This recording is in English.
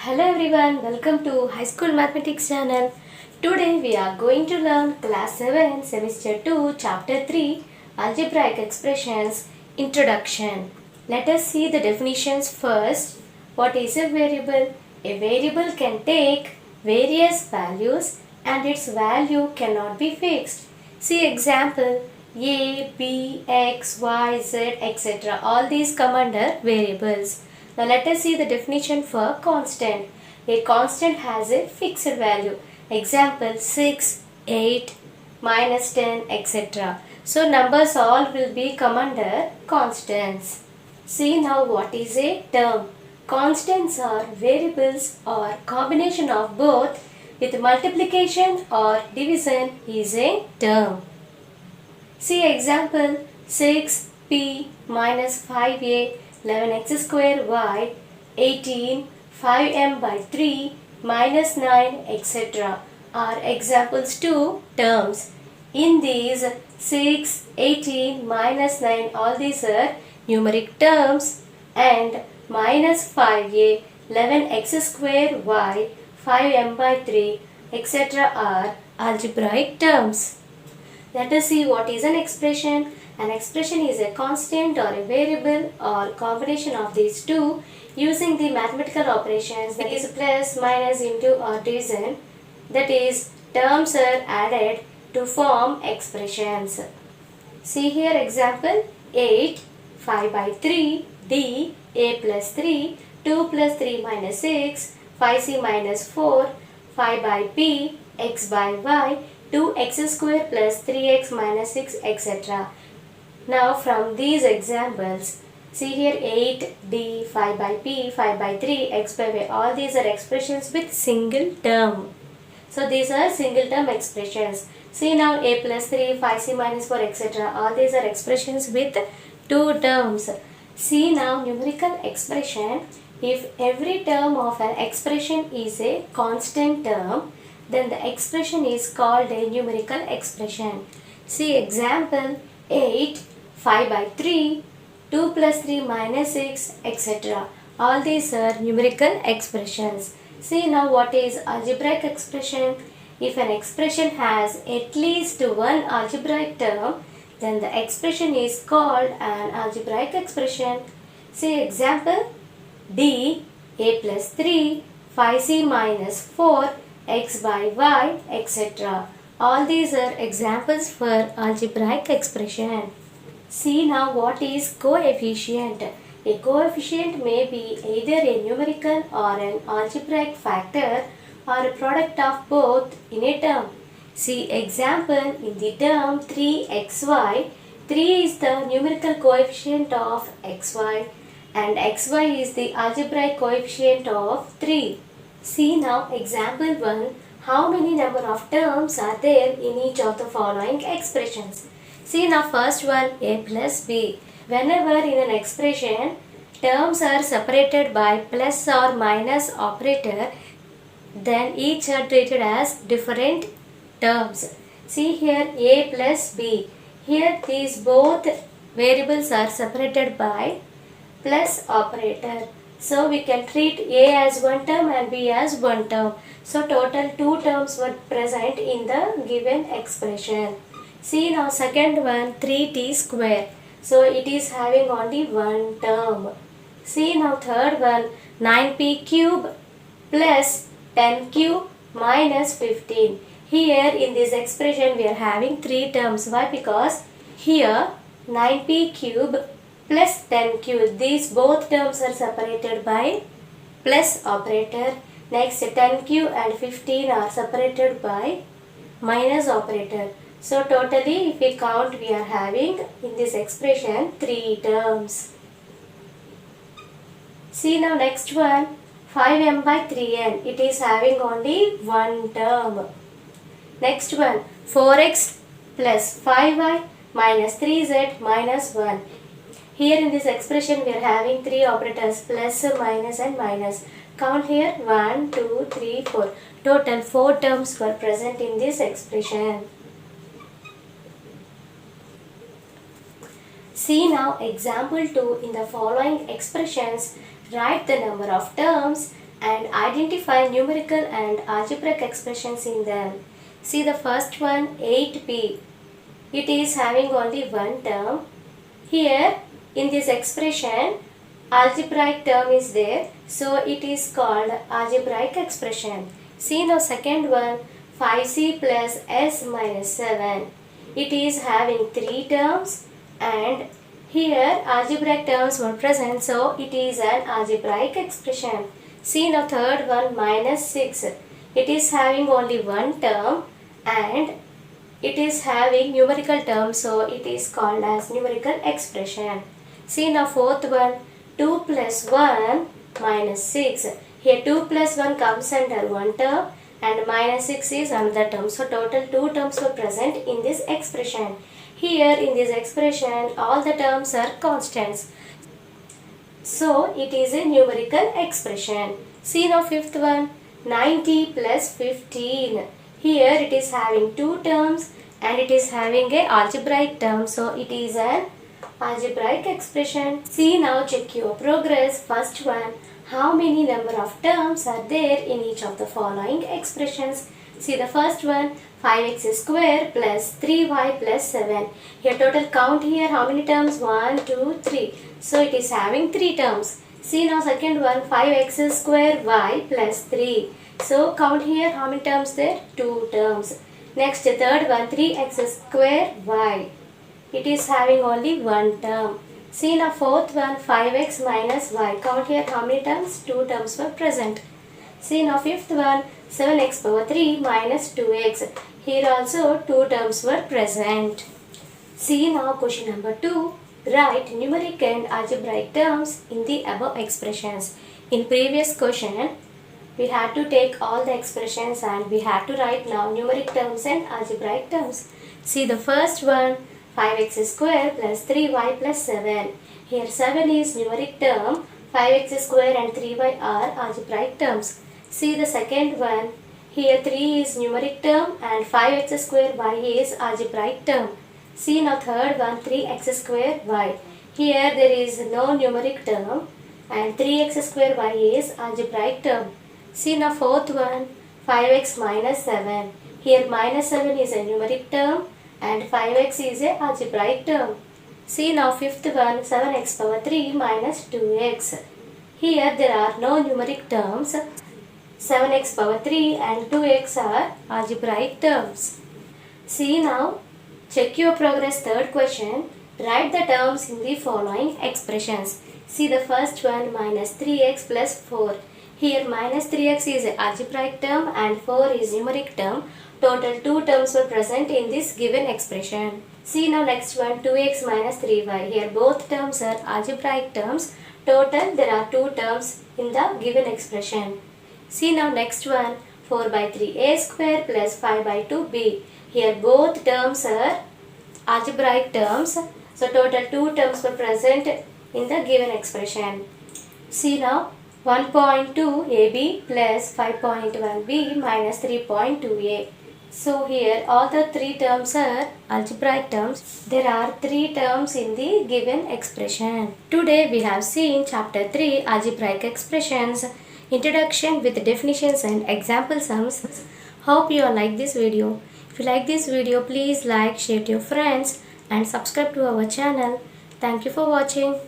Hello everyone, welcome to High School Mathematics channel. Today we are going to learn Class 7 Semester 2 Chapter 3 Algebraic Expressions Introduction. Let us see the definitions first. What is a variable? A variable can take various values and its value cannot be fixed. See example A, B, X, Y, Z, etc. All these come under variables. Now let us see the definition for constant. A constant has a fixed value. Example 6, 8, minus 10, etc. So numbers all will be come under constants. See now what is a term. Constants are variables or combination of both with multiplication or division is a term. See example 6p minus 5a 11x square y 18 5m by 3 minus 9 etc. are examples to terms. In these 6, 18, minus 9 all these are numeric terms and minus 5a 11x square y 5m by 3 etc. are algebraic terms. Let us see what is an expression. An expression is a constant or a variable or combination of these two using the mathematical operations that is plus, minus, into or division. That is, terms are added to form expressions. See here example 8, 5 by 3, D, A plus 3, 2 plus 3 minus 6, 5C minus 4, 5 by P, X by Y, 2x square plus 3x minus 6 etc. Now from these examples, see here 8, D, 5 by P, 5 by 3, x by Y, all these are expressions with single term. So these are single term expressions. See now a plus 3, 5c minus 4 etc. All these are expressions with two terms. See now numerical expression. If every term of an expression is a constant term, then the expression is called a numerical expression. See example 8, 5 by 3, 2 plus 3 minus 6 etc. All these are numerical expressions. See now what is algebraic expression. If an expression has at least one algebraic term, then the expression is called an algebraic expression. See example D, A plus 3, 5C minus 4, x by y etc. All these are examples for algebraic expression. See now what is coefficient. A coefficient may be either a numerical or an algebraic factor or a product of both in a term. See example in the term 3xy. 3 is the numerical coefficient of xy and xy is the algebraic coefficient of 3. See now example 1. How many number of terms are there in each of the following expressions? See now first one a plus b. Whenever in an expression terms are separated by plus or minus operator, then each are treated as different terms. See here a plus b. Here these both variables are separated by plus operator. So we can treat A as one term and B as one term. So total two terms were present in the given expression. See now second one 3t square. So it is having only one term. See now third one 9p cube plus 10q minus 15. Here in this expression we are having three terms. Why? Because here 9p cube plus 10q. These both terms are separated by plus operator. Next 10q and 15 are separated by minus operator. So totally if we count we are having in this expression 3 terms. See now next one 5m by 3n. It is having only one term. Next one 4x plus 5y minus 3z minus 1. Here in this expression we are having three operators plus, minus and minus. Count here 1, 2, 3, 4. Total 4 terms were present in this expression. See now example 2. In the following expressions, write the number of terms and identify numerical and algebraic expressions in them. See the first one, 8p. It is having only one term. Here in this expression, algebraic term is there, so it is called algebraic expression. See now second one, 5c plus s minus 7. It is having three terms and here algebraic terms were present, so it is an algebraic expression. See now third one, minus 6. It is having only one term and it is having numerical term, so it is called as numerical expression. See now fourth one, 2 plus 1 minus 6. Here 2 plus 1 comes under one term and minus 6 is another term. So total two terms were present in this expression. Here in this expression all the terms are constants. So it is a numerical expression. See now fifth one, 90 plus 15. Here it is having two terms and it is having a algebraic term, so it is an algebraic expression. See now, check your progress. First one, how many number of terms are there in each of the following expressions? See the first one, 5x square plus 3y plus 7. Here total count here how many terms? 1, 2, 3. So it is having 3 terms. See now second one, 5x square y plus 3. So count here how many terms there? 2 terms. Next third one, 3x square y. It is having only one term. See now fourth one, 5x minus y. Count here how many terms? 2 terms were present. See now fifth one, 7x power 3 minus 2x. Here also 2 terms were present. See now question number 2. Write numeric and algebraic terms in the above expressions. In previous question, we had to take all the expressions and we had to write now numeric terms and algebraic terms. See the first one, 5x square plus 3y plus 7. Here 7 is numeric term, 5x square and 3y are algebraic terms. See the second one, here 3 is numeric term and 5x square y is algebraic term. See now third one, 3x square y. Here there is no numeric term and 3x square y is algebraic term. See now fourth one, 5x minus 7. Here minus 7 is a numeric term and 5x is a algebraic term. See now fifth one, 7x power 3 minus 2x. Here there are no numeric terms. 7x power 3 and 2x are algebraic terms. See now, check your progress. Third question. Write the terms in the following expressions. See the first one, minus 3x plus 4. Here minus 3x is an algebraic term and 4 is numeric term. Total 2 terms were present in this given expression. See now next one, 2x minus 3y. Here both terms are algebraic terms. Total there are 2 terms in the given expression. See now next one, 4 by 3a square plus 5 by 2b. Here both terms are algebraic terms. So total 2 terms were present in the given expression. See now 1.2 ab plus 5.1b minus 3.2a. So here all the 3 terms are algebraic terms. There are 3 terms in the given expression. Today we have seen chapter 3, algebraic expressions, introduction with definitions and example sums. Hope you all like this video. If you like this video, please like, share to your friends and subscribe to our channel. Thank you for watching.